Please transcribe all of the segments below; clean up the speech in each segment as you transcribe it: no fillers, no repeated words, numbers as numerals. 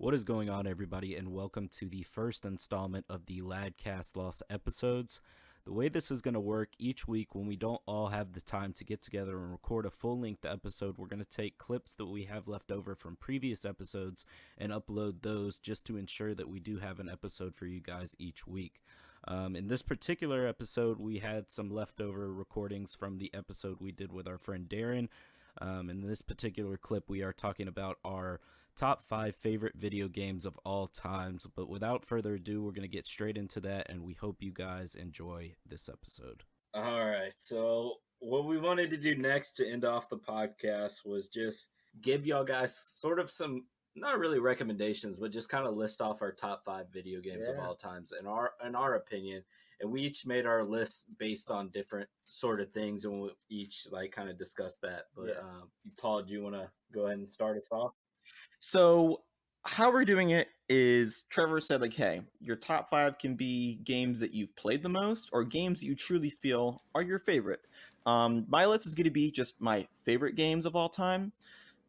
What is going on, everybody, and welcome to the first installment of the Ladcast Lost Episodes. The way this is going to work, each week when we don't all have the time to get together and record a full-length episode, we're going to take clips that we have left over from previous episodes and upload those just to ensure that we do have an episode for you guys each week. In this particular episode, we had some leftover recordings from the episode we did with our friend Darin. In this particular clip, we are talking about our top 5 favorite video games of all times. But without further ado, we're going to get straight into that, and we hope you guys enjoy this episode. All right, so what we wanted to do next to end off the podcast was just give y'all guys sort of some, not really recommendations, but just kind of list off our top 5 video games of all times in our opinion. And we each made our lists based on different sort of things, and we each like kind of discussed that. But Paul, do you want to go ahead and start us off? So how we're doing it is Trevor said, like, hey, your top 5 can be games that you've played the most or games that you truly feel are your favorite. My list is going to be just my favorite games of all time.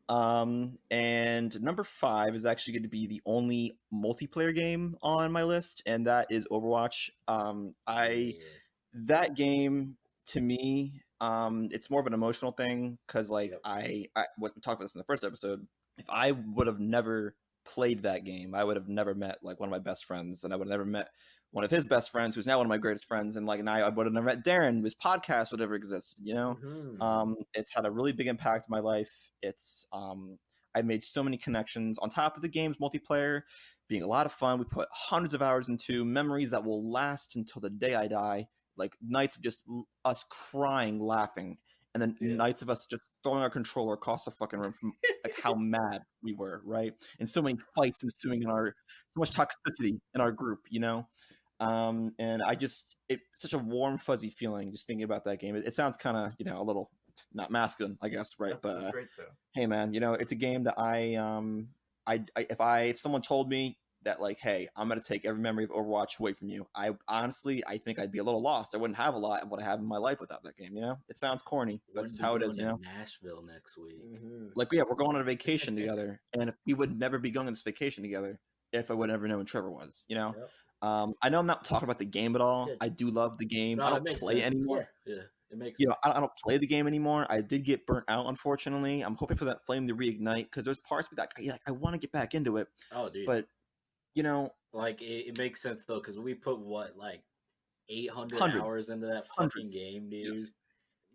And number 5 is actually going to be the only multiplayer game on my list, and that is Overwatch. That game to me, it's more of an emotional thing because, like, I we talked about this in the first episode. If I would have never played that game, I would have never met like one of my best friends, and I would have never met one of his best friends, who's now one of my greatest friends, and I would have never met Darin. His podcast would have ever existed, you know. It's had a really big impact in my life. It's I've made so many connections on top of the game's multiplayer being a lot of fun. We put hundreds of hours into memories that will last until the day I die, like nights of just us crying, laughing. And then nights of us just throwing our controller across the fucking room from like how mad we were, right? And so many fights ensuing so much toxicity in our group, you know? And it's such a warm, fuzzy feeling just thinking about that game. It sounds kind of, a little not masculine, I guess, right? That's great, though. Hey, man, it's a game that if someone told me that, like, hey, I'm going to take every memory of Overwatch away from you, I think I'd be a little lost. I wouldn't have a lot of what I have in my life without that game, It sounds corny, but that's how it is, Nashville next week. Like, we're going on a vacation together, and we would never be going on this vacation together if I would have never known Trevor was, Yep. I know I'm not talking about the game at all. I do love the game. I don't play anymore. Yeah. It makes sense. I don't play the game anymore. I did get burnt out, unfortunately. I'm hoping for that flame to reignite, because there's parts of me that I want to get back into it. Oh, dude. But like it makes sense though, because we put 800 hours into that fucking game, dude. Yes.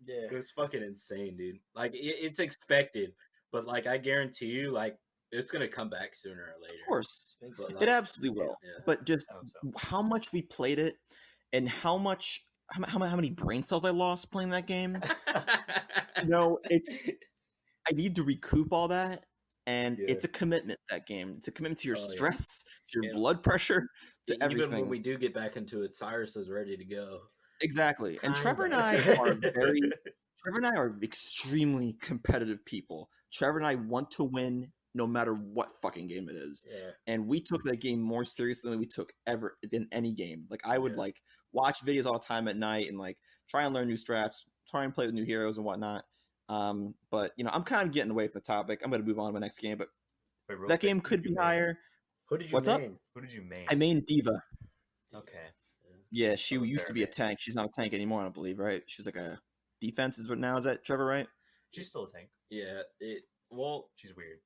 Yeah, it was fucking insane, dude. Like it's expected, but like I guarantee you, like it's gonna come back sooner or later. Of course, but, it absolutely will. Yeah. But just how much we played it, and how many brain cells I lost playing that game. I need to recoup all that. And it's a commitment, that game. It's a commitment to your stress, to your blood pressure, to everything. Even when we do get back into it, Cyrus is ready to go. Exactly. And Trevor and I are extremely competitive people. Trevor and I want to win no matter what fucking game it is. Yeah. And we took that game more seriously than we took ever in any game. Like, I would watch videos all the time at night and try and learn new strats, try and play with new heroes and whatnot. But I'm kind of getting away from the topic. I'm going to move on to my next game, but that game could be higher. Who did you What's main? up? Who did you main? I main Diva. Okay. Yeah, she used to be a tank. She's not a tank anymore, I don't believe, right? She's like a defense is what now. Is that Trevor, right? She's still a tank. Yeah. She's weird.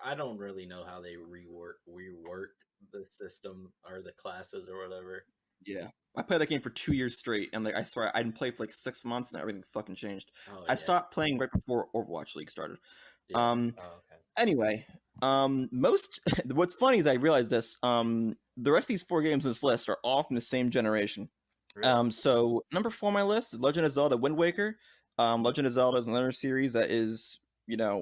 I don't really know how they reworked the system or the classes or whatever. Yeah. I played that game for 2 years straight, and I swear I didn't play for 6 months, and everything fucking changed. I stopped playing right before Overwatch League started. Yeah. Okay. Anyway, what's funny is I realized this. The rest of these 4 games on this list are all from the same generation. Really? So number 4 on my list is Legend of Zelda: Wind Waker. Legend of Zelda is another series that is,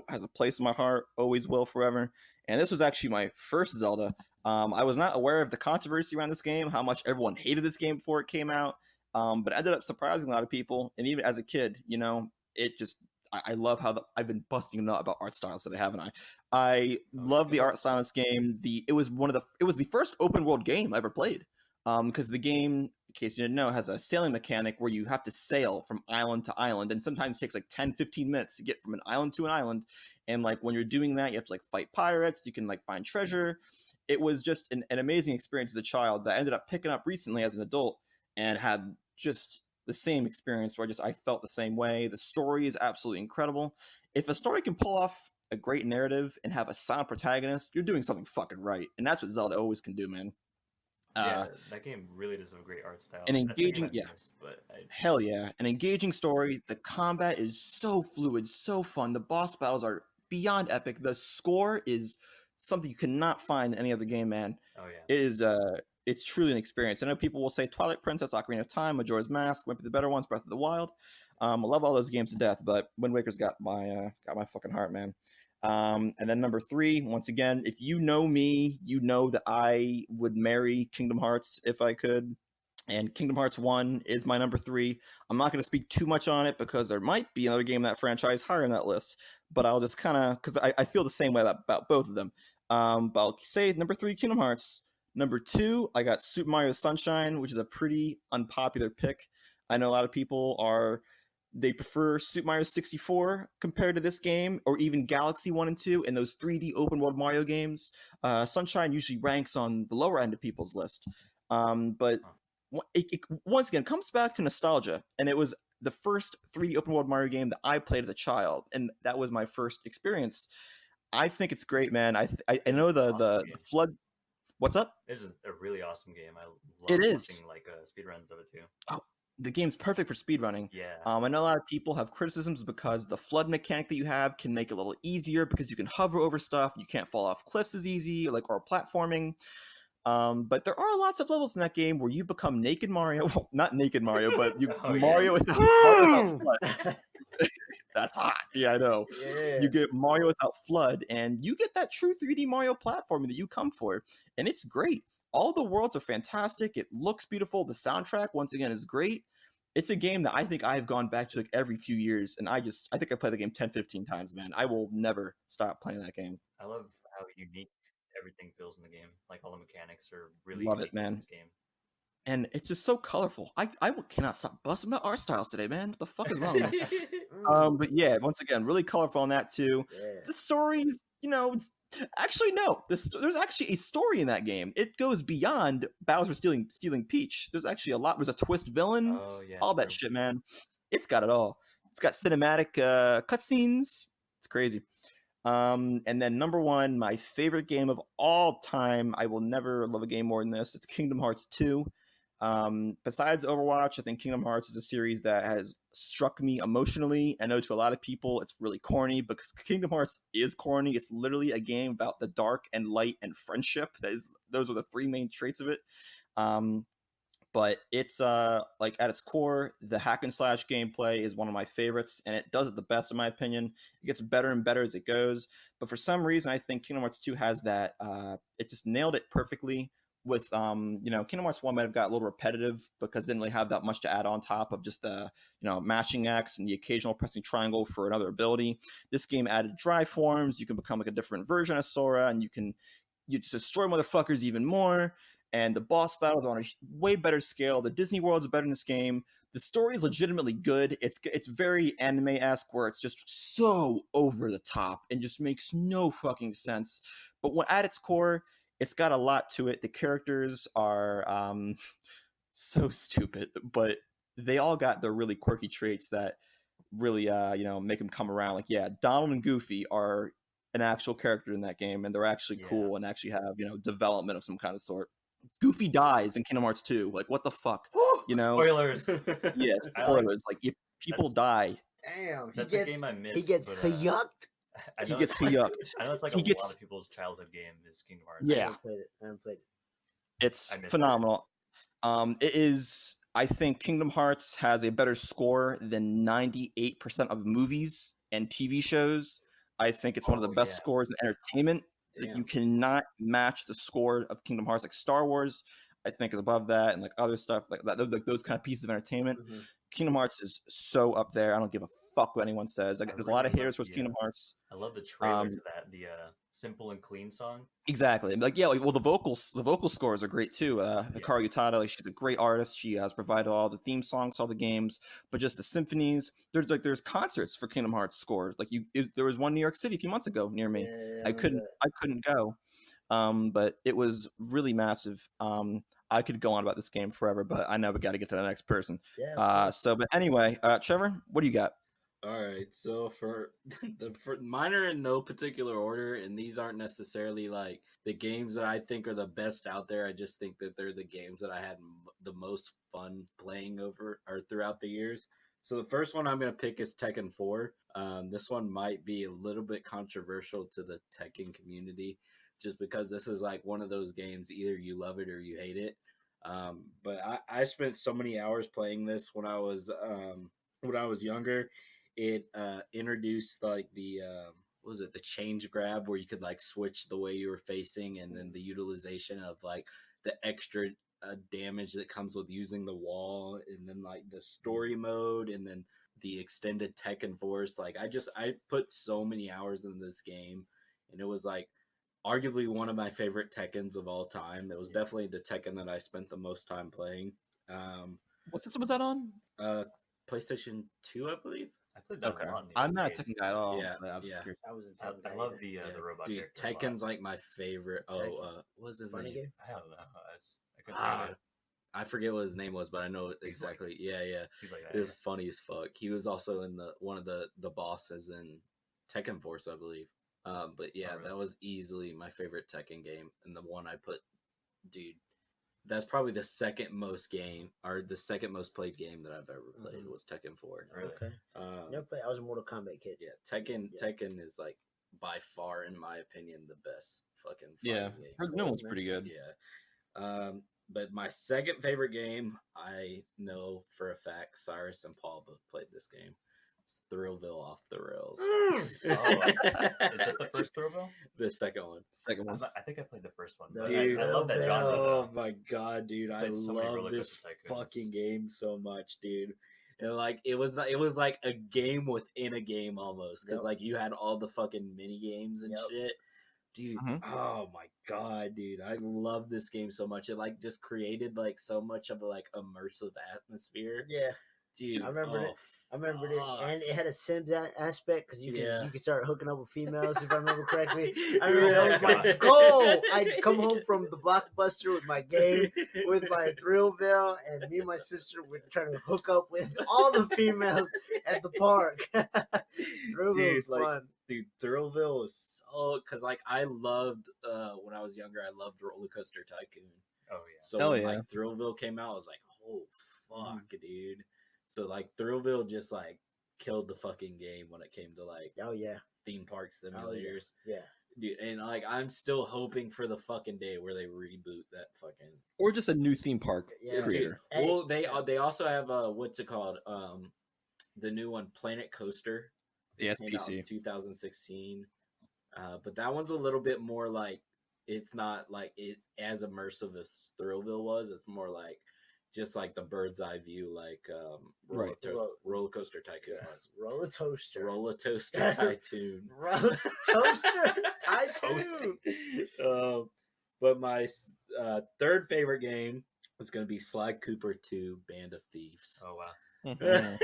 has a place in my heart, always will, forever. And this was actually my first Zelda. I was not aware of the controversy around this game, how much everyone hated this game before it came out. But it ended up surprising a lot of people. And even as a kid, it just, I love how I've been busting a nut about art styles today, haven't I? I love the art style in this game. It was the first open world game I ever played. Because the game in case you didn't know, has a sailing mechanic where you have to sail from island to island, and sometimes it takes like 10-15 minutes to get from an island to an island. And like when you're doing that, you have to like fight pirates, you can like find treasure. It was just an amazing experience as a child that I ended up picking up recently as an adult, and had just the same experience where I felt the same way. The story is absolutely incredible. If a story can pull off a great narrative and have a sound protagonist, you're doing something fucking right. And that's what Zelda always can do, man. Yeah, that game really does have a great art style. An engaging, hell yeah, an engaging story. The combat is so fluid, so fun. The boss battles are beyond epic. The score is something you cannot find in any other game, man. Oh yeah, it is. It's truly an experience. I know people will say Twilight Princess, Ocarina of Time, Majora's Mask might be the better ones, Breath of the Wild. I love all those games to death, but Wind Waker's got my fucking heart, man. And then number 3, once again, if you know me, you know that I would marry Kingdom Hearts if I could. And Kingdom Hearts 1 is my number 3. I'm not going to speak too much on it because there might be another game in that franchise higher in that list. But I'll just kind of, because I feel the same way about both of them. But I'll say number 3, Kingdom Hearts. Number 2, I got Super Mario Sunshine, which is a pretty unpopular pick. I know a lot of people they prefer Super Mario 64 compared to this game, or even Galaxy 1 and 2 and those 3D open world Mario games. Sunshine usually ranks on the lower end of people's list. But it once again comes back to nostalgia, and it was the first 3D open world Mario game that I played as a child, and that was my first experience. I think it's great, man. I know the flood. What's up? This is a really awesome game. I love watching like speedruns of it too. Oh, the game's perfect for speedrunning. Yeah. I know a lot of people have criticisms because the flood mechanic that you have can make it a little easier because you can hover over stuff. You can't fall off cliffs as easy, or platforming. But there are lots of levels in that game where you become naked Mario. Well, not naked Mario, but you Mario without flood. That's hot. Yeah, I know. Yeah. You get Mario without flood, and you get that true 3D Mario platforming that you come for, and it's great. All the worlds are fantastic. It looks beautiful. The soundtrack, once again, is great. It's a game that I think I've gone back to every few years, and I think I played the game 10-15 times, man. I will never stop playing that game. I love how unique everything feels in the game. Like, all the mechanics are really love it, man. In this game. And it's just so colorful. I cannot stop busting my art styles today, man. What the fuck is wrong with me? But yeah, once again, really colorful on that too. Yeah. The stories, it's actually no. There's actually a story in that game. It goes beyond Bowser stealing Peach. There's actually a lot. There's a twist villain. Oh, yeah, all that shit, man. It's got it all. It's got cinematic cutscenes. It's crazy. And then number 1, my favorite game of all time. I will never love a game more than this. It's Kingdom Hearts 2. Besides Overwatch, I think Kingdom Hearts is a series that has struck me emotionally. I know to a lot of people it's really corny, because Kingdom Hearts is corny. It's literally a game about the dark and light and friendship. Those are the 3 main traits of it. But it's like at its core, the hack and slash gameplay is one of my favorites, and it does it the best in my opinion. It gets better and better as it goes. But for some reason, I think Kingdom Hearts 2 has that. It just nailed it perfectly. With Kingdom Hearts 1 might have got a little repetitive because it didn't really have that much to add on top of just the mashing X and the occasional pressing triangle for another ability. This game added dry forms. You can become like a different version of Sora, and you destroy motherfuckers even more. And the boss battles are on a way better scale. The Disney worlds are better in this game. The story is legitimately good. It's very anime-esque, where it's just so over the top and just makes no fucking sense. But at its core, it's got a lot to it. The characters are so stupid, but they all got their really quirky traits that really make them come around. Like, yeah, Donald and Goofy are an actual character in that game, and they're actually cool and actually have development of some kind of sort. Goofy dies in Kingdom Hearts 2. Like, what the fuck? Spoilers. Yeah, spoilers. People die. Damn, that's a game I missed. He gets yucked. He gets yucked. I know it's like a lot of people's childhood game is Kingdom Hearts. Yeah. I haven't played it. It's phenomenal. It is. I think Kingdom Hearts has a better score than 98% of movies and TV shows. I think it's one of the best scores in entertainment. Like, you cannot match the score of Kingdom Hearts. Like Star Wars, I think, is above that, and like other stuff like that. Those kind of pieces of entertainment. Mm-hmm. Kingdom Hearts is so up there. I don't give a fuck what anyone says. There's a lot of haters for Kingdom Hearts. I love the trailer to that. The simple and clean song. Exactly. Like the vocal scores are great too. Hikaru Utada, like she's a great artist. She has provided all the theme songs to all the games, but just the symphonies. There's concerts for Kingdom Hearts scores. Like there was one in New York City a few months ago near me. Yeah, I couldn't go, but it was really massive. I could go on about this game forever, but I know we got to get to the next person. Yeah. But anyway, Trevor, what do you got? All right, so for mine are in no particular order, and these aren't necessarily like the games that I think are the best out there. I just think that they're the games that I had the most fun playing over or throughout the years. So the first one I'm going to pick is Tekken 4. This one might be a little bit controversial to the Tekken community, just because this is like one of those games, either you love it or you hate it. But I spent so many hours playing this when I was younger. It introduced like the the change grab, where you could like switch the way you were facing, and then the utilization of like the extra damage that comes with using the wall, and then like the story mode, and then the extended Tekken Force. Like I put so many hours in this game, and it was like arguably one of my favorite Tekkens of all time. It was definitely the Tekken that I spent the most time playing. What system was that on? PlayStation 2, I believe. I played that Okay. a lot. In the I'm not a arcade. Tekken guy at all. Yeah, but I was yeah. curious. I was a Tekken I guy love either. the robot Dude, character. a lot. Tekken's like my favorite. Tekken. What was his Funny name? game? I don't know. I couldn't Ah, think of it. I forget what his name was, but I know exactly. Yeah. He's like It was funny as fuck. He was also in one of the bosses in Tekken Force, I believe. But yeah, really? that was easily my favorite Tekken game, and the one I put, dude. That's probably the second most played game that I've ever played was Tekken 4. Really? Okay. Never played. I was a Mortal Kombat kid. Yeah, Tekken is like by far, in my opinion, the best fucking Yeah, fighting game. her new one's pretty good. Yeah. But my second favorite game, I know for a fact Cyrus and Paul both played this game. It's Thrillville Off the Rails. Oh, is that the first Thrillville? The second one. Second one. I think I played the first one. Dude, I love that genre. Oh though. my god, dude! I Played so many love Roller this Coaster Tycoons. fucking game so much, dude. And like it was like a game within a game almost, because Yep. like you had all the fucking mini games and Yep. shit. Dude, Mhm. oh my god, dude. I love this game so much. It like just created like so much of a like immersive atmosphere. Yeah, Dude, I remembered it. I remembered it, fuck. and it had a Sims aspect because you Yeah. could start hooking up with females if I remember correctly. I Yeah. remember that was my goal. I'd come home from the Blockbuster with my game, with my Thrillville, and me and my sister would try to hook up with all the females at the park. Thrillville was Dude, like, fun. Dude, Thrillville was so, because like I loved when I was younger, I loved Roller Coaster Tycoon. Oh yeah. So Hell when yeah. like Thrillville came out, I was like, oh fuck, dude. So like Thrillville just like killed the fucking game when it came to like Oh yeah, theme park Oh, simulators. yeah. Dude, and like I'm still hoping for the fucking day where they reboot that fucking Or just a new theme park Yeah. creator. Hey. Well, they also have what's it called? The new one, Planet Coaster. Yeah, Came out in PC. 2016. But that one's a little bit more like it's not like it's as immersive as Thrillville was. It's more like just like the bird's eye view, like Right. Roller Coaster Tycoon was. Roller Toaster. Roller Coaster Tycoon. Roller Toaster. Toasting. But my third favorite game was going to be Sly Cooper 2 Band of Thieves. Oh wow. Mhm.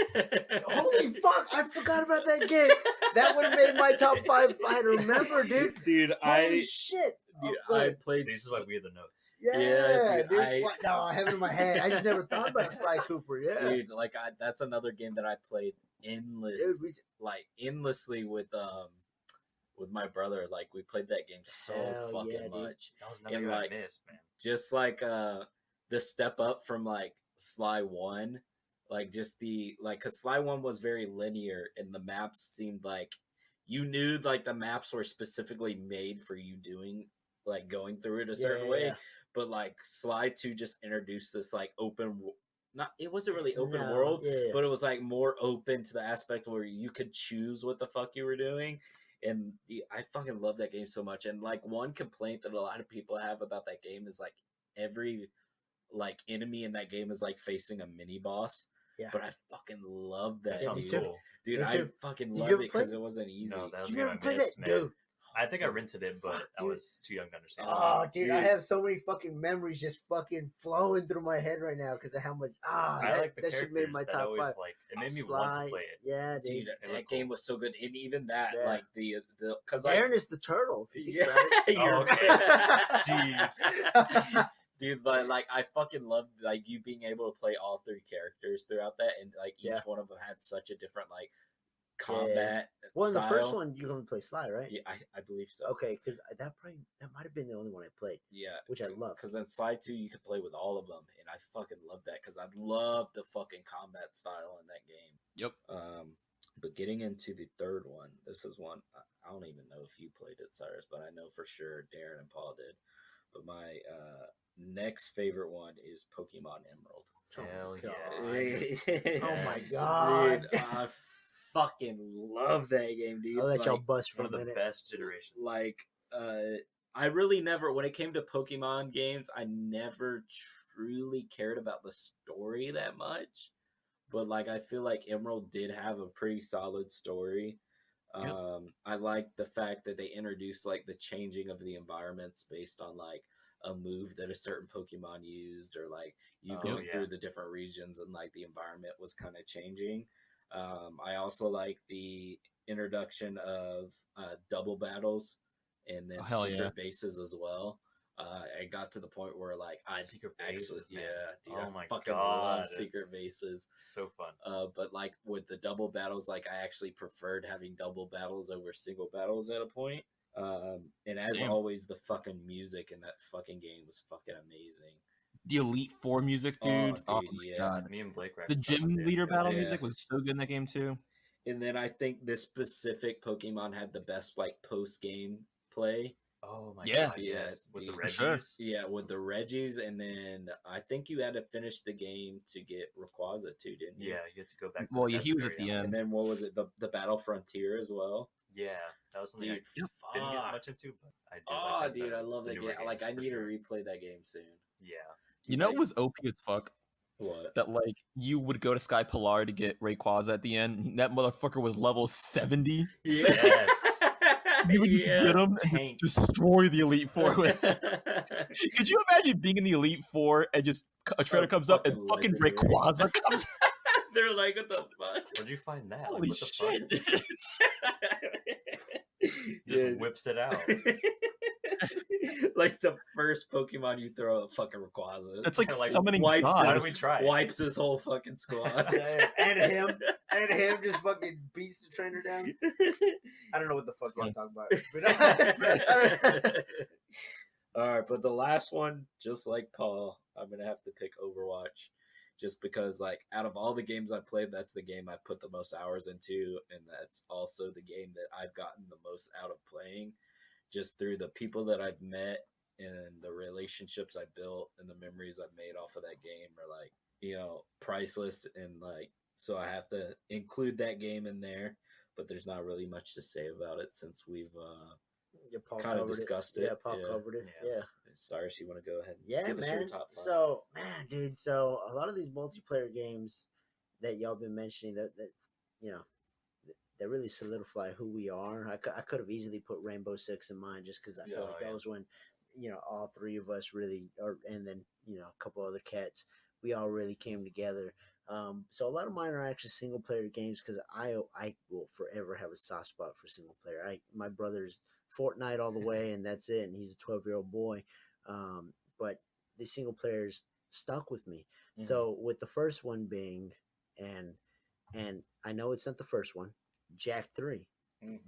Holy fuck! I forgot about that game. That would have made my top 5 if I had remembered, dude. Dude, Holy shit! dude, Oh, I good. played. This is why we had the notes. Yeah, dude, dude. What? No, I have it in my head. I just never thought about Sly Cooper. Yeah, Dude, like that's another game that I played endlessly with my brother. Like we played that game so Hell fucking yeah, dude. much. That was another And, game like, I missed, man. Just like the step up from like Sly 1, like just cause Sly 1 was very linear and the maps seemed like you knew like the maps were specifically made for you going through it a certain way. Yeah. But like Sly 2 just introduced this like it wasn't really open No, world, yeah. but it was like more open to the aspect where you could choose what the fuck you were doing. And I fucking love that game so much. And like one complaint that a lot of people have about that game is like every like enemy in that game is like facing a mini boss. Yeah. but I fucking love that. That sounds me too. cool. Dude, Me I too. fucking Did love you it ever play because it wasn't easy. No, that was Did the you game ever I play missed, that, man. dude? I think I Dude. rented it, but Fuck, I dude. was too young to understand. Oh, dude, I dude. have so many fucking memories just fucking flowing through my head right now because of how much. I like the that should make my characters. top That always 5. like it made me want Sly, to play it. Yeah, dude. Dude, It that looked game cool. was so good, and even that, Yeah. like the because Darin is the turtle. If you think about it. you're okay. Jeez. Dude, but like I fucking loved like you being able to play all 3 characters throughout that, and like each Yeah. one of them had such a different like combat. Well, in the first style. one, you're gonna play Sly, right? Yeah, I believe so. Okay, because that might have been the only one I played, Yeah, which I love. because in Slide 2 you could play with all of them, and I fucking love that because I love the fucking combat style in that game. Yep. But getting into the third one, this is one I don't even know if you played it, Cyrus, but I know for sure Darin and Paul did. But my next favorite one is Pokemon Emerald. Hell God. yeah. Oh my Yes. god! Dude, I fucking love that game, dude. I'll let y'all Like, bust for One a of the minute. best generations. like I really never, when it came to Pokemon games, I never truly cared about the story that much, but like I feel like Emerald did have a pretty solid story. Yep. I like the fact that they introduced like the changing of the environments based on like a move that a certain Pokemon used, or like you going yeah. through the different regions and like the environment was kind of changing. I also like the introduction of double battles and then hell secret yeah. bases as well. I got to the point where like I Secret actually, bases, man. dude, Oh I my fucking God. love secret bases. So fun. But like with the double battles, like I actually preferred having double battles over single battles at a point. And as Same. always, the fucking music in that fucking game was fucking amazing. The Elite Four music, dude. Oh, my yeah. god. Me and Blake were The actually talking gym about it. leader It was battle yeah. music was so good in that game too. And then I think this specific Pokemon had the best like post game play. Oh my Yeah. god, Yeah, yes. With the dude. For Reggies. sure. Yeah, with the Reggies, and then I think you had to finish the game to get Rayquaza too, didn't you? Yeah, you had to go back to Well, the yeah, he desert was at the area. end. And then what was it? The Battle Frontier as well. Yeah, that was something Dude, I didn't get fuck. much into, but I did. Oh, like that dude, better, I love the that newer game. Like, I games, for need sure. to replay that game soon. Yeah. You know Like, it was OP as fuck? what? That like you would go to Sky Pilar to get Rayquaza at the end. And that motherfucker was level 70. Yes. You would just Yeah. get him and Tank. just destroy the Elite Four with. Could you imagine being in the Elite Four and just a trainer comes up and fucking fucking legendary. Rayquaza comes? They're like, what the fuck? Where'd you find that? Like, Holy what the shit! fuck? Just Dude. whips it out. Like the first Pokemon you throw a fucking Rayquaza. That's like Like, summoning wipes God. Why don't we try? Wipes his whole fucking squad. and him just fucking beats the trainer down. I don't know what the fuck y'all talking about. But All right, but the last one, just like Paul, I'm gonna have to pick Overwatch, just because like out of all the games I played, that's the game I put the most hours into, and that's also the game that I've gotten the most out of playing, just through the people that I've met and the relationships I built and the memories I've made off of that game are like, you know, priceless. And like, so I have to include that game in there, but there's not really much to say about it since we've Paul kind of covered discussed it. it. Yeah, Paul covered it. Yeah. Cyrus, you want to go ahead and Yeah, give us your man. top 5? So, man, dude. So a lot of these multiplayer games that y'all been mentioning that you know that really solidify who we are. I could have easily put Rainbow Six in mine just because I feel like that was when all 3 of us really, and then a couple other cats, we all really came together. So a lot of mine are actually single player games because I will forever have a soft spot for single player. My brother's Fortnite all the way, and that's it. And he's a 12-year-old boy. But the single players stuck with me. Mhm. So with the first one being, and I know it's not the first one, Jak 3.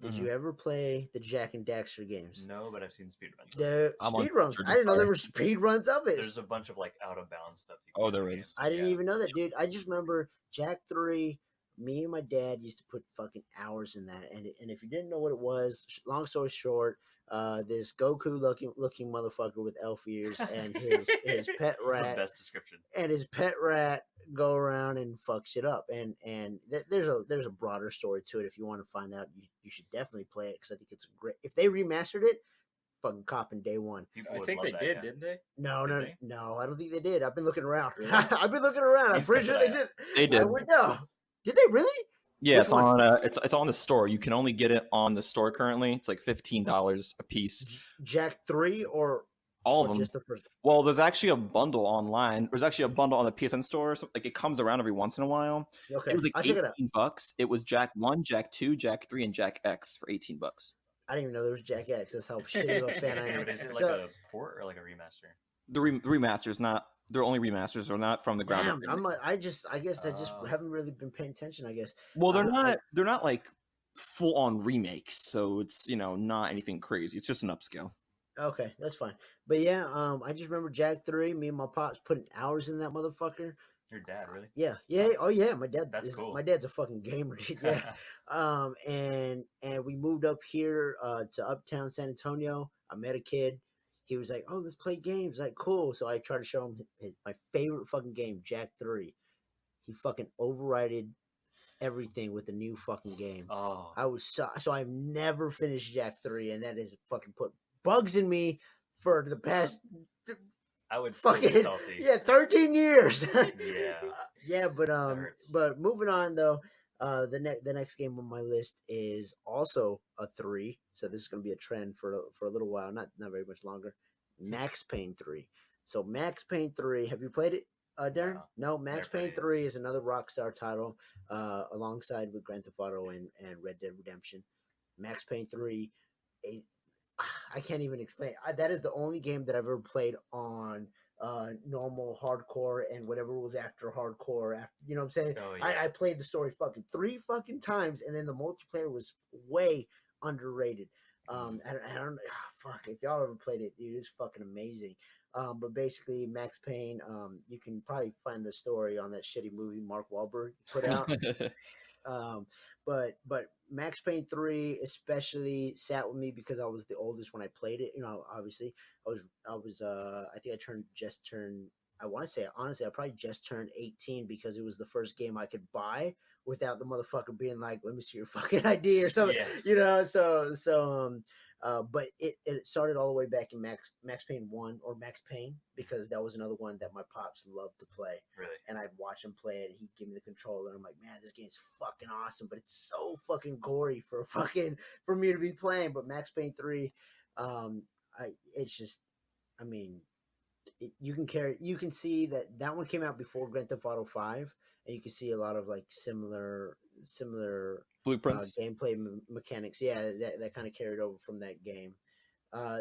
Did you ever play the Jak and Daxter games? No, but I've seen speedruns. The I'm on speed runs. Surgeon I didn't know there Fire. were speed runs of it. There's a bunch of like out of bounds stuff. You Oh, can do there in the is. game. I didn't Yeah. even know that, dude. I just remember Jak 3. Me and my dad used to put fucking hours in that. And if you didn't know what it was, long story short, this Goku looking motherfucker with elf ears and his pet It's the rat best description. and his pet rat go around and fuck shit up. And there's a broader story to it. If you want to find out, you should definitely play it because I think it's great. If they remastered it, fucking copping day one. People I would think love they that did, game. didn't they? No, Did no, they? no. I don't think they did. I've been looking around. Really? I've been looking around. I'm Please pretty keep sure an they eye out. did. They did. I would know. Did they really? Yeah, Which it's one? on it's on the store. You can only get it on the store currently. It's like $15 a piece. Jack 3 or All of them. just the first? Well, there's actually a bundle online. There's actually a bundle on the PSN store. So, like, it comes around every once in a while. Okay, It was like I'll check it out. $18. It was Jack 1, Jack 2, Jack 3, and Jack X for $18. I didn't even know there was Jack X. That's how shitty of a fan I Yeah, am. but is it like So- a port or like a remaster? The remasters, not they're only remasters. They're not from the ground up. Damn, I guess I just Oh. haven't really been paying attention. I guess. Well, they're I- not like full on remakes, so it's not anything crazy. It's just an upscale. Okay, that's fine. But yeah, I just remember Jack 3. Me and my pops putting hours in that motherfucker. Your dad, really? Yeah, yeah. Oh yeah, my dad. That's cool. My dad's a fucking gamer, dude. Yeah. And we moved up here to uptown San Antonio. I met a kid. He was like, "Oh, let's play games." Like, cool. So I tried to show him my favorite fucking game, Jack 3. He fucking overrided everything with a new fucking game. Oh, I was so I've never finished Jack 3, and that has fucking put bugs in me for the past I would still be fucking salty. 13 years. Yeah. Yeah, but hurts. but moving on though, the next game on my list is also a 3. So this is going to be a trend for a little while, not very much longer. Max Payne 3. So Max Payne 3, have you played it, Darin? No, Max never played Payne it. 3 is another Rockstar title, alongside with Grand Theft Auto and Red Dead Redemption. Max Payne 3, I can't even explain. That is the only game that I've ever played on normal hardcore and whatever was after hardcore. After, you know what I'm saying? Oh, yeah. I played the story fucking 3 fucking times, and then the multiplayer was way underrated. I don't know. Fuck, if y'all ever played it, dude, it's fucking amazing. But basically, Max Payne, you can probably find the story on that shitty movie Mark Wahlberg put out. But Max Payne 3 especially sat with me because I was the oldest when I played it. You know, obviously I was I think I just turned, I want to say, honestly, I probably just turned 18 because it was the first game I could buy without the motherfucker being like, "Let me see your fucking ID" or something. Yeah. You know, but it started all the way back in Max Payne 1 or Max Payne, because that was another one that my pops loved to play. Really? And I'd watch him play it, and he'd give me the controller, and I'm like, man, this game's fucking awesome, but it's so fucking gory for me to be playing. But Max Payne 3, it's just, I mean, you can see that one came out before Grand Theft Auto 5, and you can see a lot of like similar Blueprints. gameplay mechanics. Yeah, that kind of carried over from that game.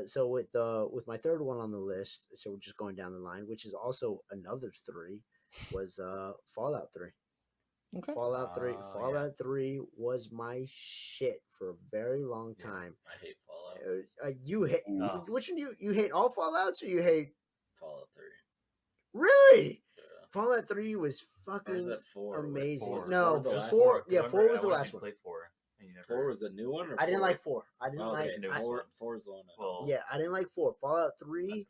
So with my third one on the list, so we're just going down the line, which is also another 3, was Fallout 3. Okay. Fallout 3. Oh, Fallout 3 was my shit for a very long time. I hate Fallout. You hate Oh. which one? You hate all Fallouts, or you hate? Fallout 3. Really? Yeah. Fallout 3 was Or is fucking that 4? amazing. Four. No, the last 4. one? Yeah, Remember, 4 was I the wanted last you to one. play 4. And you never. 4 was the new one? Or I didn't 4? like 4. I didn't Oh, like. okay. new I- one. 4 is the one. Well, Yeah, I didn't like 4. Fallout 3, that's-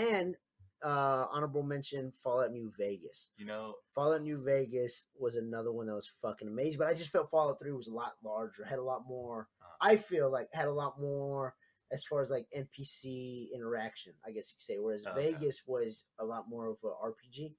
and honorable mention, Fallout New Vegas. you know, Fallout New Vegas was another one that was fucking amazing, but I just felt Fallout 3 was a lot larger, had a lot more. I feel like had a lot more as far as like NPC interaction, I guess you could say. Whereas Okay. Vegas was a lot more of an RPG,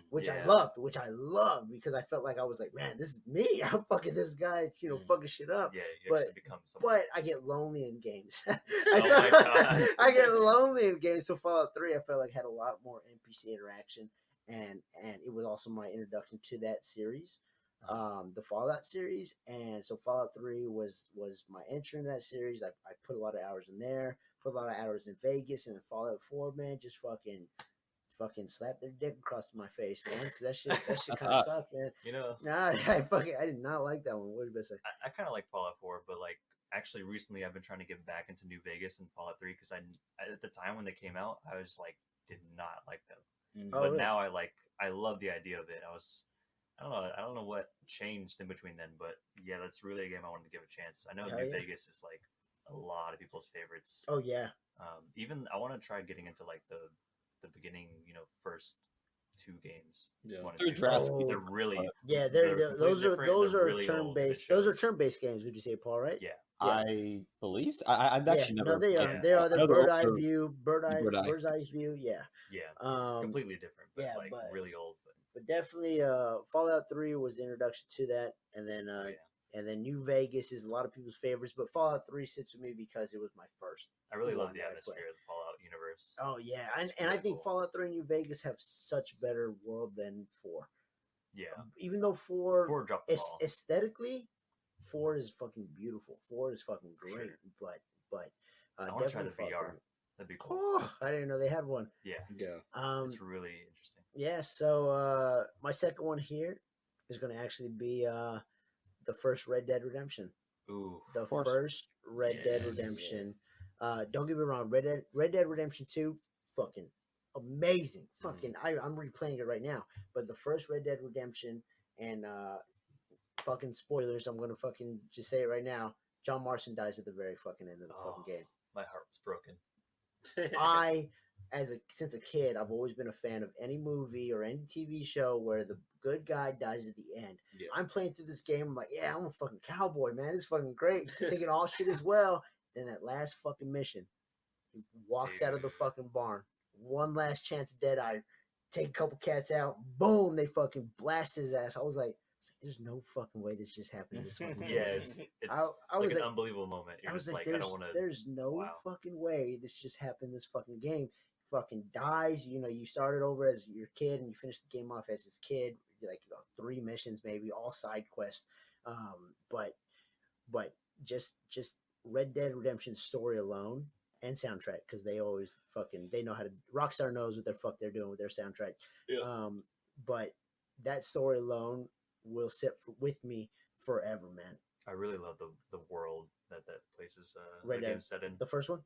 which I Yeah. loved because I felt like I was like, man, this is me. I'm fucking this guy, fucking shit up. yeah, you But- actually become someone. But I get lonely in games. Oh my God. I get lonely in games. So Fallout 3, I felt like had a lot more NPC interaction, and it was also my introduction to that series, the Fallout series. And so Fallout 3 was my entry in that series. I put a lot of hours in there, put a lot of hours in Vegas, and then Fallout 4, man, just fucking slapped their dick across my face, man, because that shit That's kind of hot. sucked, man. You know, Nah, I did not like that one. What did you say? I kind of like Fallout 4, but like actually recently I've been trying to get back into New Vegas and Fallout 3 because I at the time when they came out I was like did not like them, Oh, but really? now I love the idea of it. I don't know what changed in between then, but yeah, that's really a game I wanted to give a chance. I know Hell New yeah. Vegas is like a lot of people's favorites. Oh yeah. Even I want to try getting into like the beginning, first 2 games. Yeah. 1 and Through 2. Jurassic Oh. They're really Yeah, they're those completely are different, those they're are really old turn based. Those are shows. turn based games. Would you say, Paul? Right? Yeah, I believe so. I've actually no, never. they played are. them. They are. I They're know bird's eye older. view, bird's eye view. Yeah. Yeah, completely different, but yeah, like but- really old. But definitely, Fallout 3 was the introduction to that, and then Oh, and then New Vegas is a lot of people's favorites, but Fallout 3 sits with me because it was my first. I really love one the that I atmosphere played. of the Fallout universe. Oh yeah, It's and I really think cool. Fallout 3 and New Vegas have such better world than 4. Yeah, Even though 4 4 dropped the ball. aesthetically, 4 is fucking beautiful. 4 is fucking For great, sure. but I want to try the definitely VR. fucking- That'd be cool. Oh, I didn't know they had one. Yeah, Yeah. it's really interesting. Yeah, so my second one here is going to actually be the first Red Dead Redemption. Ooh, The course. first Red Dead Yes. Redemption. Don't get me wrong, Red Dead Redemption 2, fucking amazing. Fucking, I'm replaying it right now. But the first Red Dead Redemption, and fucking spoilers, I'm going to fucking just say it right now. John Marston dies at the very fucking end of the fucking game. my heart was broken. Since a kid, I've always been a fan of any movie or any TV show where the good guy dies at the end. Yeah. I'm playing through this game. I'm like, yeah, I'm a fucking cowboy, man. This is fucking great. Thinking all shit as well. Then that last fucking mission, he walks out of the Dude. fucking barn. One last chance of Deadeye. Take a couple cats out. Boom, they fucking blast his ass. I was like, there's no fucking way this just happened. In this fucking game. Yeah, it's I like was an like- unbelievable moment. You're I was just like, like, I don't want to. there's no wow. fucking way this just happened in this fucking game. Fucking dies. You know, you started over as your kid and you finished the game off as his kid. Like 3 missions, maybe all side quests. But just Red Dead Redemption story alone and soundtrack, because they always they know how to. Rockstar knows what the fuck they're doing with their soundtrack. Yeah. But that story alone will sit with me forever, man. I really love the world that place is Red the Dead. game set in. The first one.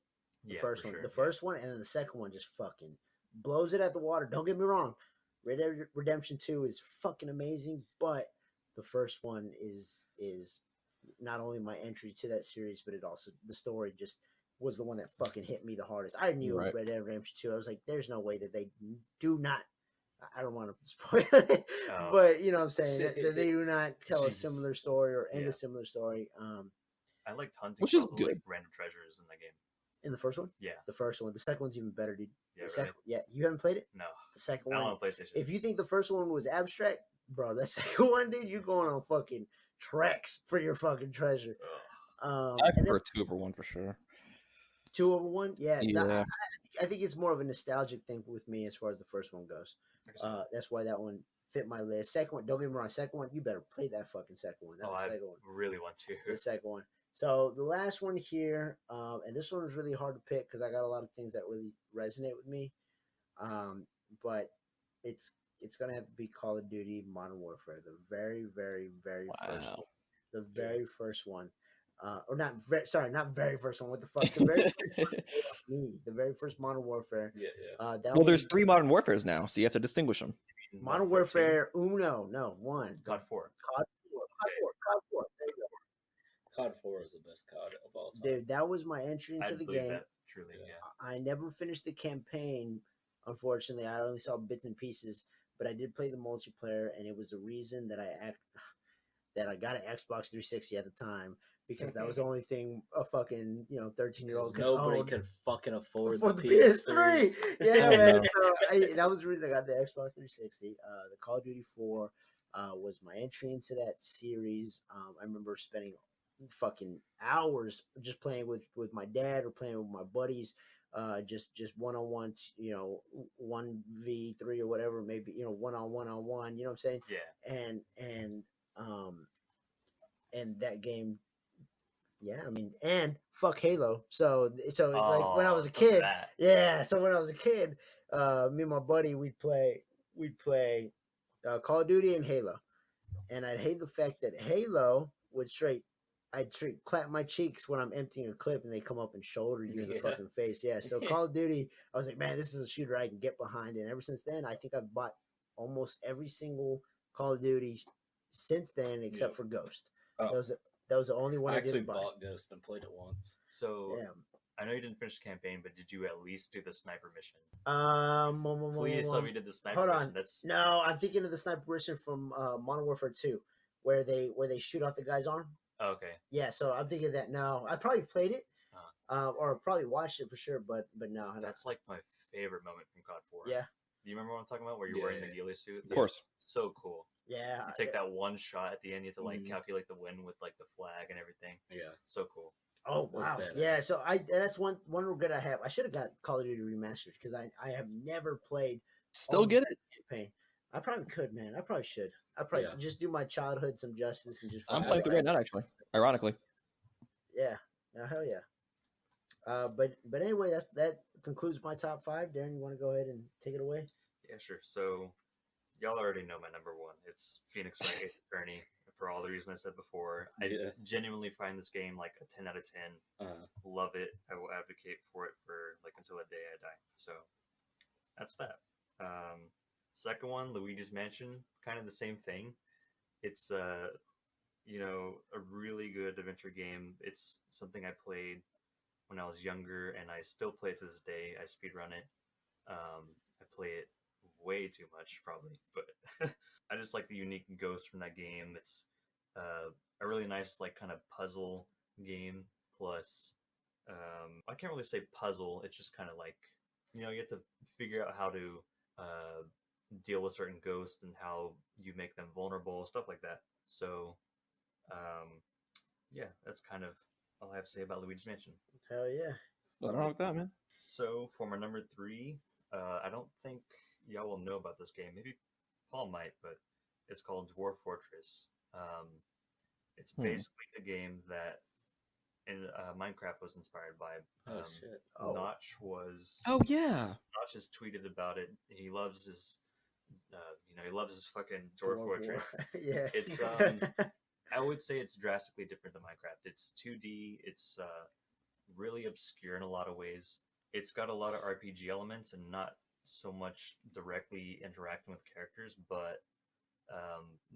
The Yeah, first for one. sure, The yeah. first one, and then the second one just fucking blows it at the water. Don't get me wrong. Red Dead Redemption 2 is fucking amazing, but the first one is not only my entry to that series, but it also the story just was the one that fucking hit me the hardest. I knew Right. Red Dead Redemption 2. I was like, there's no way that they do not. I don't want to spoil it, Oh. but you know what I'm saying, that they do not tell a Jeez. similar story or end Yeah. a similar story. I liked hunting, Which is all the, like, good. random treasures in that game. In the first one, Yeah, the first one, the second one's even better, dude. yeah, The really. second, yeah, you haven't played it. No, The second not one, on PlayStation. if you think the first one was abstract, bro, that second one, dude, you're going on fucking treks for your fucking treasure. Ugh. I And then prefer 2 over 1 for sure. 2 over 1, yeah. Yeah. I think it's more of a nostalgic thing with me as far as the first one goes. I can see That's why that one fit my list. Second one, don't get me wrong, second one, you better play that fucking second one. that. That's Oh, the I second one. really want to. The second one. So the last one here, and this one was really hard to pick because I got a lot of things that really resonate with me. But it's gonna have to be Call of Duty Modern Warfare, the very, very, very first Wow. one. The very first one. Or not not very first one. What the fuck? The very first one was me. The very first Modern Warfare. Yeah. That Well, there's was 3 Modern Warfares now, so you have to distinguish them. Modern Warfare Uno. No, one. COD 4. COD 4. COD 4. There you go. COD 4 is the best COD of all time. Dude, that was my entry I into the believe game. that truly. Yeah. Yeah. I never finished the campaign, unfortunately. I only saw bits and pieces, but I did play the multiplayer, and it was the reason that I got an Xbox 360 at the time, because that was the only thing a fucking 13-year-old could Nobody own can fucking afford for the the PS3. PS3. Yeah, I man. know. So that was the reason I got the Xbox 360. The Call of Duty 4 was my entry into that series. I remember spending fucking hours just playing with my dad or playing with my buddies, just one-on-one, 1v3 or whatever, maybe one-on-one, you know what I'm saying? Yeah. And that game, yeah, I mean, and fuck Halo. So like when I was a look at kid, that. yeah, so when I was a kid, me and my buddy, we'd play Call of Duty and Halo, and I'd hate the fact that Halo would I'd straight clap my cheeks when I'm emptying a clip and they come up and shoulder you in the Yeah. fucking face. Yeah. So Call of Duty, I was like, man, this is a shooter I can get behind. And ever since then, I think I've bought almost every single Call of Duty since then, except Yep. for Ghost. Oh. That was the only one I I actually didn't buy. bought Ghost and played it once. So Yeah. I know you didn't finish the campaign, but did you at least do the sniper mission? Please Please tell me you did the sniper Hold mission. on. That's No, I'm thinking of the sniper mission from Modern Warfare 2, where they shoot off the guy's arm. Oh, okay. Yeah, so I'm thinking that now. I probably played it, or probably watched it for sure, but no. That's like my favorite moment from COD 4. Yeah. Do you remember what I'm talking about? Where you're wearing the ghillie suit? Of course. So cool. Yeah. You take that one shot at the end, you have to like calculate the win with like the flag and everything. Yeah. So cool. Oh wow. Yeah, so that's one regret I have. I should have got Call of Duty Remastered because I have never played. Still get it? Campaign. I probably could, man. I probably should. I probably just do my childhood some justice and just. I'm playing it right now, actually. Ironically. Yeah. Hell yeah. But anyway, that concludes my top 5. Darin, you want to go ahead and take it away? Yeah, sure. So y'all already know my number 1. It's Phoenix Wright Ace Attorney. For all the reasons I said before, I genuinely find this game like a 10 out of 10. Love it. I will advocate for it for like until the day I die. So that's that. Second one, Luigi's Mansion, kind of the same thing. It's a really good adventure game. It's something I played when I was younger, and I still play it to this day. I speedrun it. I play it way too much, probably, but I just like the unique ghosts from that game. It's a really nice, like, kind of puzzle game. Plus, I can't really say puzzle. It's just kind of like, you have to figure out how to deal with certain ghosts and how you make them vulnerable, stuff like that. So, yeah, that's kind of all I have to say about Luigi's Mansion. Hell yeah. What's wrong with that, man? So, for my number 3, I don't think y'all will know about this game. Maybe Paul might, but it's called Dwarf Fortress. It's basically the game that Minecraft was inspired by. Shit. Notch was. Oh yeah. Notch has tweeted about it. He loves his, he loves his fucking Dwarf Fortress. Yeah. It's I would say it's drastically different than Minecraft. It's 2D. It's really obscure in a lot of ways. It's got a lot of RPG elements and not so much directly interacting with characters, but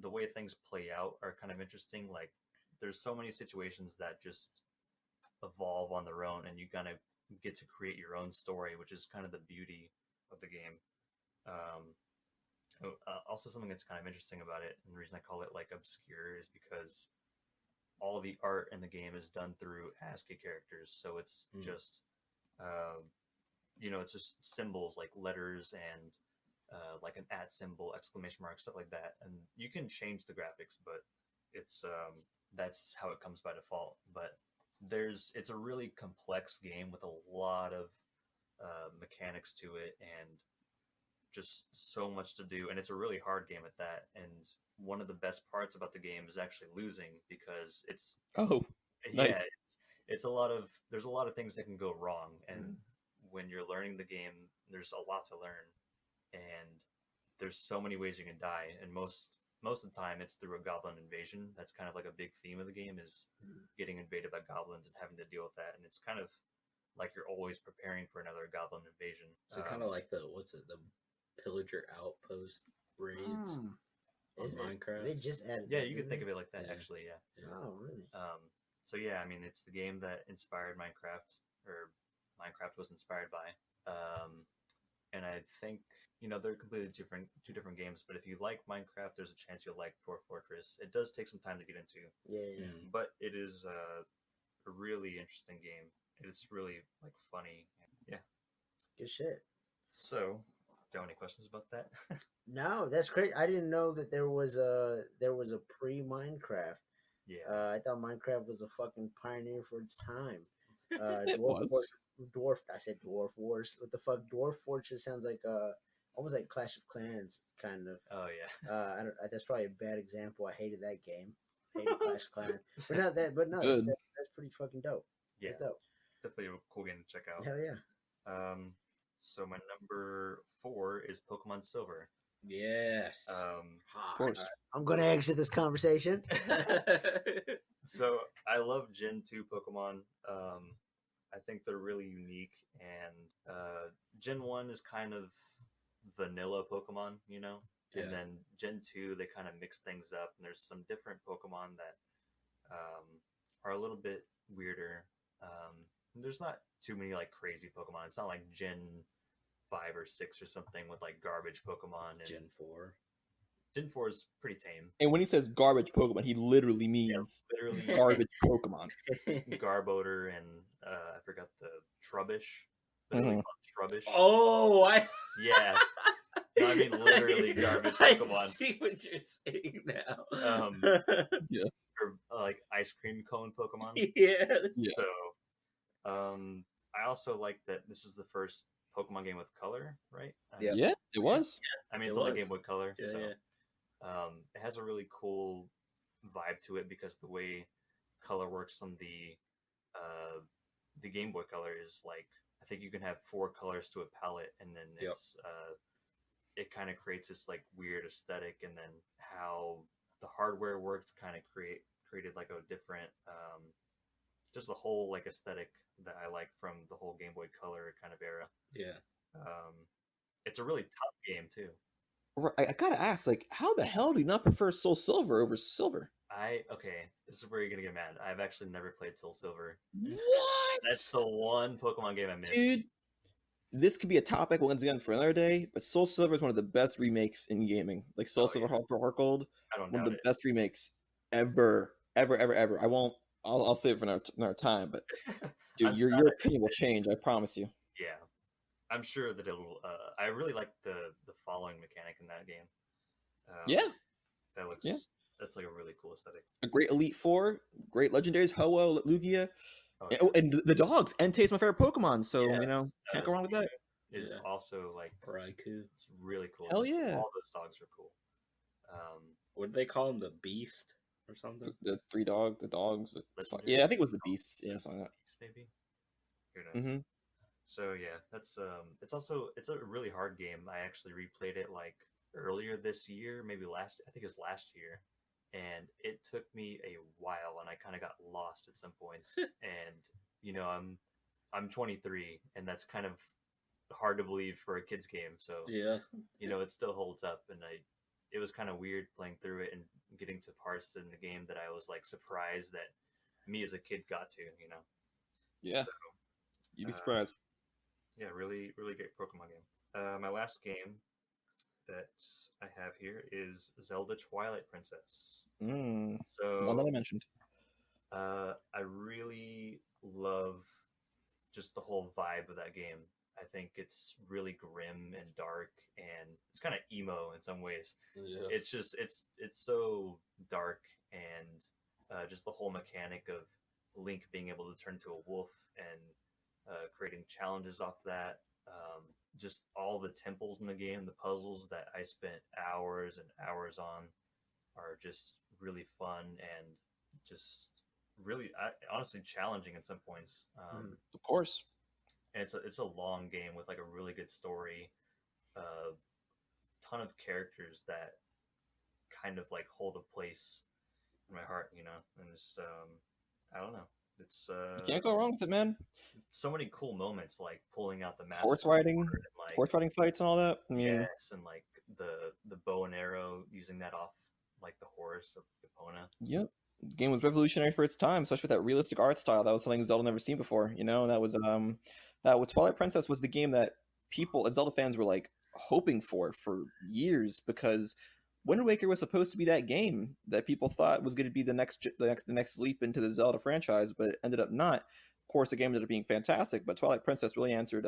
the way things play out are kind of interesting. Like, there's so many situations that just evolve on their own, and you kind of get to create your own story, which is kind of the beauty of the game. Also, something that's kind of interesting about it, and the reason I call it like obscure, is because all the art in the game is done through ASCII characters, so it's just it's just symbols like letters and like an @ symbol, exclamation mark, stuff like that. And you can change the graphics, but it's that's how it comes by default. But it's a really complex game with a lot of mechanics to it and just so much to do. And it's a really hard game at that. And one of the best parts about the game is actually losing, because it's nice. There's a lot of things that can go wrong, and when you're learning the game, there's a lot to learn, and there's so many ways you can die, and most of the time it's through a goblin invasion. That's kind of like a big theme of the game, is getting invaded by goblins and having to deal with that, and it's kind of like you're always preparing for another goblin invasion. So kind of like the Pillager Outpost raids on Minecraft. They just added. Yeah, you could think of it like that, actually. Yeah. Oh, really? So yeah, I mean, it's the game that inspired Minecraft, or Minecraft was inspired by. And I think, they're completely two different games. But if you like Minecraft, there's a chance you'll like Dwarf Fortress. It does take some time to get into. Yeah. But it is a really interesting game. It's really like funny. Yeah. Good shit. So, do you have any questions about that? No, that's great. I didn't know that there was a pre-Minecraft. Yeah. I thought Minecraft was a fucking pioneer for its time. It was. I said Dwarf Wars. What the fuck? Dwarf Fortress sounds like almost like Clash of Clans, kind of. Oh yeah. That's probably a bad example. I hated that game. Hated Clash of Clans, but not that. But no, that's pretty fucking dope. Yeah. That's dope. Definitely a cool game to check out. Hell yeah. So my number 4 is Pokemon Silver. Yes. Of course. I'm gonna exit this conversation. So I love Gen 2 Pokemon. I think they're really unique, and Gen 1 is kind of vanilla Pokemon, Yeah. And then Gen 2, they kind of mix things up, and there's some different Pokemon that are a little bit weirder. There's not too many like crazy Pokemon. It's not like Gen 5 or 6 or something with like garbage Pokemon. And Gen 4. Gen 4 is pretty tame. And when he says garbage Pokemon, he literally means Literally garbage Pokemon. Garbodor and I forgot the Trubbish. Literally called Trubbish. Oh, Yeah. No, I mean literally garbage Pokemon. I see what you're saying now. Yeah. Or like ice cream cone Pokemon. Yes. Yeah. So, I also like that this is the first Pokemon game with color, right? Yep. Yeah, it was. I mean, It it's on the was. Game Boy Color, Yeah, so yeah. it has a really cool vibe to it because the way color works on the Game Boy Color is like, I think you can have 4 colors to a palette, and then Yep. it's it kind of creates this like weird aesthetic, and then how the hardware worked kind of created like a different just the whole like aesthetic that I like from the whole Game Boy Color kind of era. Yeah. It's a really tough game too. I gotta ask, like, how the hell do you not prefer Soul Silver over Silver? Okay, this is where you're gonna get mad. I've actually never played Soul Silver. What? That's the one Pokemon game I missed. Dude, this could be a topic once again for another day, but Soul Silver is one of the best remakes in gaming. Like Soul Silver Heart Gold, I don't one of doubt the it. best remakes ever. I'll save it for another time, but dude, I'm your sad I opinion will change, I promise you. Yeah, I'm sure that it'll. I really like the following mechanic in that game. Yeah. That looks. Yeah. That's like a really cool aesthetic. A great Elite Four, great legendaries, Ho-Oh, Lugia, Oh, and the dogs. Entei is my favorite Pokemon, so Yes, can't go wrong with that. Is Yeah. also like Raikou. it's really cool. Hell Just yeah. all those dogs are cool. What did they call him? The Beast or something? The the dogs. Legendary? Yeah, I think it was the Beasts. Yeah, something like Maybe. Who knows? that. Mm-hmm. So yeah, that's it's a really hard game. I actually replayed it like earlier this year, maybe I think it was last year, and it took me a while, and I kind of got lost at some points. And you know, I'm 23, and that's kind of hard to believe for a kid's game. So Yeah. you know, it still holds up, and it was kind of weird playing through it and getting to parts in the game that I was like surprised that me as a kid got to. You know. Yeah. You'd be surprised. Yeah, really, really great Pokemon game. My last game that I have here is Zelda Twilight Princess. One that So I mentioned. I really love just the whole vibe of that game. I think it's really grim and dark, and it's kind of emo in some ways. Yeah. It's just it's so dark, and just the whole mechanic of Link being able to turn to a wolf and creating challenges off that. Just all the temples in the game, the puzzles that I spent hours and hours on are just really fun and just really honestly challenging at some points. Of course. And it's a long game with like a really good story, ton of characters that kind of like hold a place in my heart, you know. And it's I don't know. It's You can't go wrong with it, man. so many cool moments, like pulling out the mask, Horse riding, and, horse riding fights and all that. I mean, yes, and like the bow and arrow, using that off like the horse of Epona. yep. The game was revolutionary for its time, especially with that realistic art style. That was something Zelda never seen before. You know, and that was Twilight Princess was the game that people and Zelda fans were like hoping for years, because Wind Waker was supposed to be that game that people thought was going to be the next leap into the Zelda franchise, but it ended up not. Of course, the game ended up being fantastic, but Twilight Princess really answered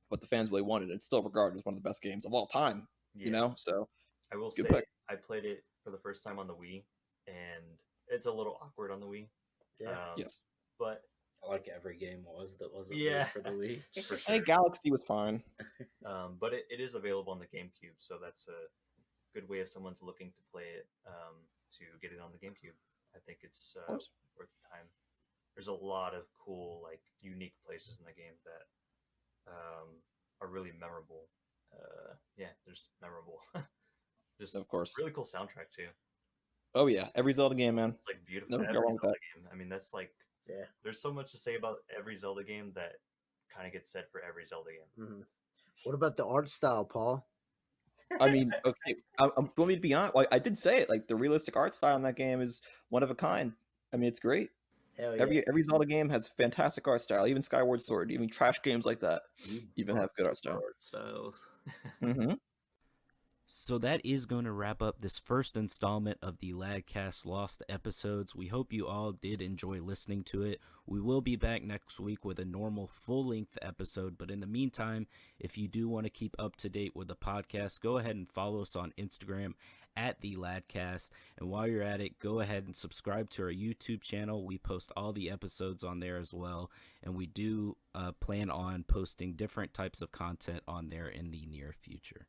what the fans really wanted. It's still regarded as one of the best games of all time. Yeah. You know, so I will good say pick. I played it for the first time on the Wii, and it's a little awkward on the Wii. Yeah. Yes. But Like every game was that wasn't Yeah. made for the Wii. for I sure. think Galaxy was fine. But it is available on the GameCube, so that's a good way if someone's looking to play it, to get it on the GameCube. I think it's course. worth the time. There's a lot of cool, like, unique places in the game that are really memorable. Yeah, there's memorable. Just Of course. really cool soundtrack too. Oh yeah, every Zelda game, man. It's like beautiful. No, Every go wrong with Zelda game. I mean, that's like Yeah. there's so much to say about every Zelda game that kind of gets said for every Zelda game. Mhm. What about the art style, Paul? I mean, okay, I'm for me to be honest. Like, I did say it. Like, the realistic art style in that game is one of a kind. I mean, it's great. Hell yeah. Every Zelda game has fantastic art style. Even Skyward Sword, even trash games like that, even have good art style. Art styles. Mm-hmm. So that is going to wrap up this first installment of the Ladcast Lost Episodes. We hope you all did enjoy listening to it. We will be back next week with a normal full-length episode, but in the meantime, if you do want to keep up to date with the podcast, go ahead and follow us on Instagram at the Ladcast. And while you're at it, go ahead and subscribe to our YouTube channel. We post all the episodes on there as well, and we do plan on posting different types of content on there in the near future.